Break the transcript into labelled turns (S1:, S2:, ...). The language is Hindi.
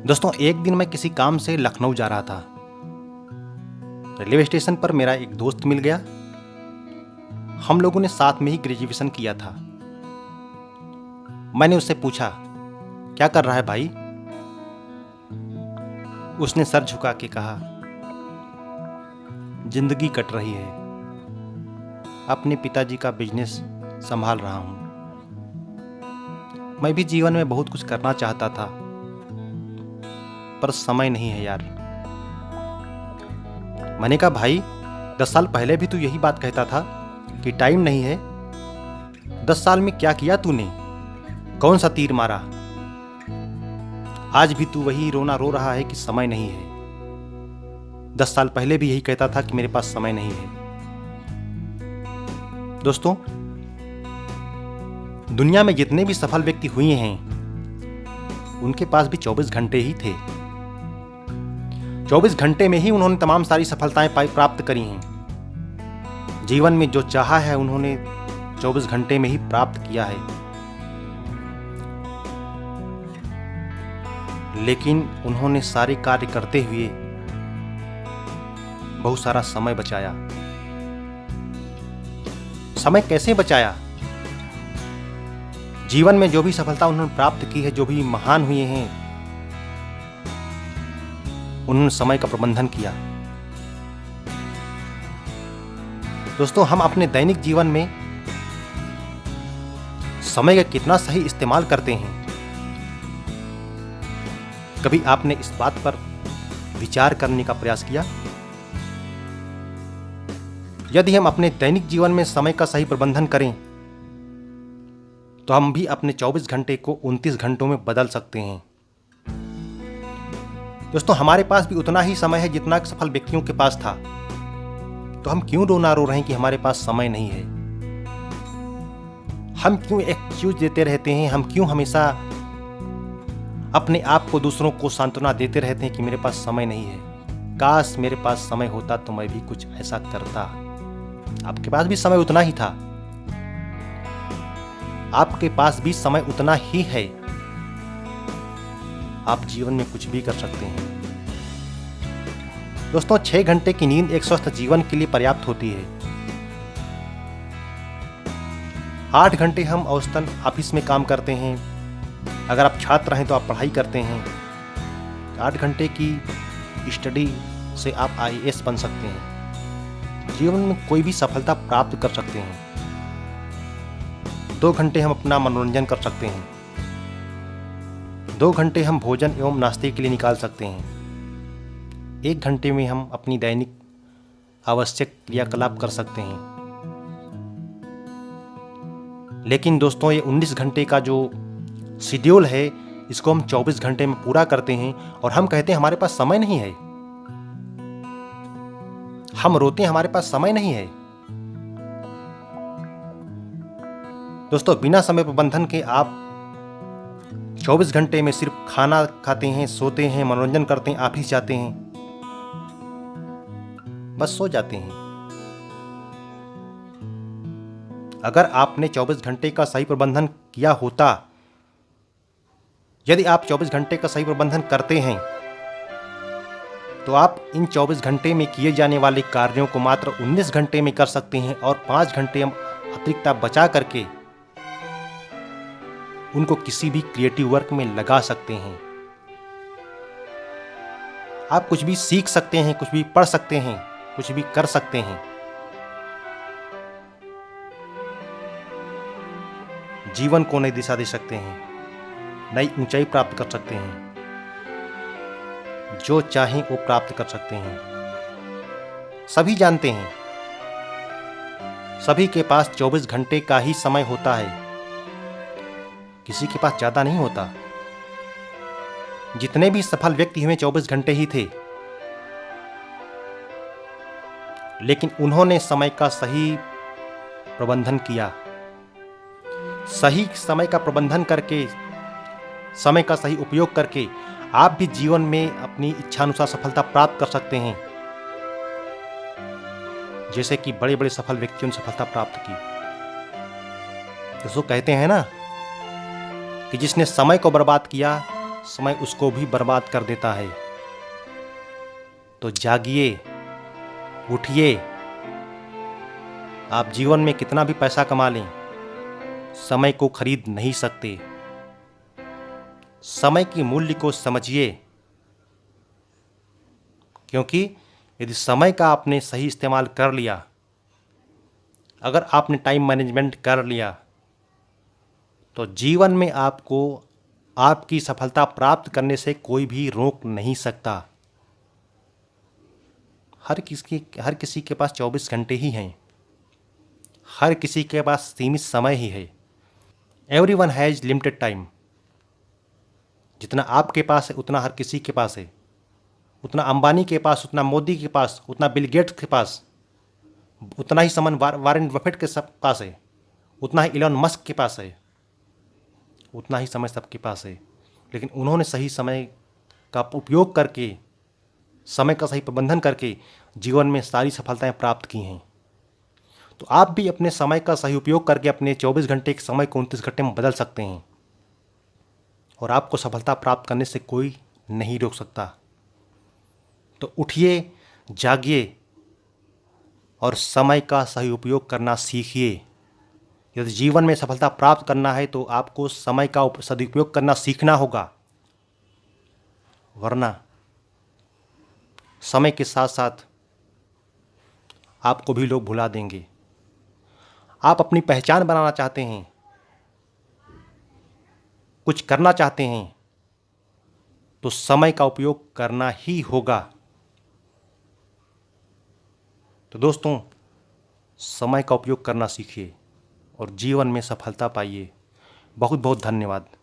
S1: दोस्तों, एक दिन मैं किसी काम से लखनऊ जा रहा था। रेलवे स्टेशन पर मेरा एक दोस्त मिल गया। हम लोगों ने साथ में ही ग्रेजुएशन किया था। मैंने उससे पूछा, क्या कर रहा है भाई? उसने सर झुका के कहा, जिंदगी कट रही है, अपने पिताजी का बिजनेस संभाल रहा हूं। मैं भी जीवन में बहुत कुछ करना चाहता था, पर समय नहीं है यार। मैंने कहा, भाई 10 साल पहले भी तू यही बात कहता था कि टाइम नहीं है। 10 साल में क्या किया तूने? कौन सा तीर मारा? आज भी तू वही रोना रो रहा है कि समय नहीं है। 10 साल पहले भी यही कहता था कि मेरे पास समय नहीं है। दोस्तों, दुनिया में जितने भी सफल व्यक्ति हुए हैं, उनके पास भी 24 घंटे ही थे। 24 घंटे में ही उन्होंने तमाम सारी सफलताएं प्राप्त करी हैं। जीवन में जो चाहा है उन्होंने 24 घंटे में ही प्राप्त किया है। लेकिन उन्होंने सारे कार्य करते हुए बहुत सारा समय बचाया। समय कैसे बचाया? जीवन में जो भी सफलता उन्होंने प्राप्त की है, जो भी महान हुए हैं, उन्होंने समय का प्रबंधन किया। दोस्तों, हम अपने दैनिक जीवन में समय का कितना सही इस्तेमाल करते हैं, कभी आपने इस बात पर विचार करने का प्रयास किया? यदि हम अपने दैनिक जीवन में समय का सही प्रबंधन करें, तो हम भी अपने 24 घंटे को 29 घंटों में बदल सकते हैं। दोस्तों, हमारे पास भी उतना ही समय है जितना सफल व्यक्तियों के पास था। तो हम क्यों रोना रो रहे हैं कि हमारे पास समय नहीं है? हम क्यों एक्सक्यूज देते रहते हैं? हम क्यों हमेशा अपने आप को, दूसरों को सांत्वना देते रहते हैं कि मेरे पास समय नहीं है? काश मेरे पास समय होता तो मैं भी कुछ ऐसा करता। आपके पास भी समय उतना ही था। आपके पास भी समय उतना ही है। आप जीवन में कुछ भी कर सकते हैं। दोस्तों, 6 घंटे की नींद एक स्वस्थ जीवन के लिए पर्याप्त होती है। 8 घंटे हम औसतन ऑफिस में काम करते हैं। अगर आप छात्र हैं तो आप पढ़ाई करते हैं। 8 घंटे की स्टडी से आप IAS बन सकते हैं। जीवन में कोई भी सफलता प्राप्त कर सकते हैं। 2 घंटे हम अपना मनोरंजन कर सकते हैं। 2 घंटे हम भोजन एवं नाश्ते के लिए निकाल सकते हैं। 1 घंटे में हम अपनी दैनिक आवश्यक क्रियाकलाप कर सकते हैं। लेकिन दोस्तों, ये 19 घंटे का जो शेड्यूल है, इसको हम 24 घंटे में पूरा करते हैं और हम कहते हैं हमारे पास समय नहीं है। हम रोते हैं हमारे पास समय नहीं है। दोस्तों, बिना समय प्रबंधन के आप 24 घंटे में सिर्फ खाना खाते हैं, सोते हैं, मनोरंजन करते हैं, ऑफिस जाते हैं, बस सो जाते हैं। अगर आपने 24 घंटे का सही प्रबंधन किया होता, यदि आप 24 घंटे का सही प्रबंधन करते हैं, तो आप इन 24 घंटे में किए जाने वाले कार्यों को मात्र 19 घंटे में कर सकते हैं और 5 घंटे हम अतिरिक्त बचा करके उनको किसी भी क्रिएटिव वर्क में लगा सकते हैं। आप कुछ भी सीख सकते हैं, कुछ भी पढ़ सकते हैं, कुछ भी कर सकते हैं। जीवन को नई दिशा दे सकते हैं, नई ऊंचाई प्राप्त कर सकते हैं। जो चाहें वो प्राप्त कर सकते हैं। सभी जानते हैं, सभी के पास 24 घंटे का ही समय होता है। किसी के पास ज़्यादा नहीं होता। जितने भी सफल व्यक्ति हुए 24 घंटे ही थे। लेकिन उन्होंने समय का सही प्रबंधन किया। सही समय का प्रबंधन करके, समय का सही उपयोग करके आप भी जीवन में अपनी इच्छानुसार सफलता प्राप्त कर सकते हैं। जैसे कि बड़े बड़े सफल व्यक्तियों ने सफलता प्राप्त की। दोस्तों, कहते हैं ना कि जिसने समय को बर्बाद किया, समय उसको भी बर्बाद कर देता है। तो जागिए, उठिए। आप जीवन में कितना भी पैसा कमा लें, समय को खरीद नहीं सकते। समय की मूल्य को समझिए, क्योंकि यदि समय का आपने सही इस्तेमाल कर लिया, अगर आपने टाइम मैनेजमेंट कर लिया, तो जीवन में आपको आपकी सफलता प्राप्त करने से कोई भी रोक नहीं सकता। हर किसी के पास 24 घंटे ही हैं। हर किसी के पास सीमित समय ही है। Everyone has limited time. जितना आपके पास है उतना हर किसी के पास है। उतना अंबानी के पास, उतना मोदी के पास, उतना बिल गेट्स के पास, उतना ही समय वारेन बफेट के सब पास है, उतना ही इलॉन मस्क के पास है, उतना ही समय सबके पास है। लेकिन उन्होंने सही समय का उपयोग करके, समय का सही प्रबंधन करके जीवन में सारी सफलताएं प्राप्त की हैं। तो आप भी अपने समय का सही उपयोग करके अपने 24 घंटे के समय को 29 घंटे में बदल सकते हैं, और आपको सफलता प्राप्त करने से कोई नहीं रोक सकता। तो उठिए, जागिए और समय का सही उपयोग करना सीखिए। यदि जीवन में सफलता प्राप्त करना है तो आपको समय का सदुपयोग करना सीखना होगा, वरना समय के साथ साथ आपको भी लोग भुला देंगे। आप अपनी पहचान बनाना चाहते हैं, कुछ करना चाहते हैं, तो समय का उपयोग करना ही होगा। तो दोस्तों, समय का उपयोग करना सीखिए और जीवन में सफलता पाइए। बहुत बहुत धन्यवाद।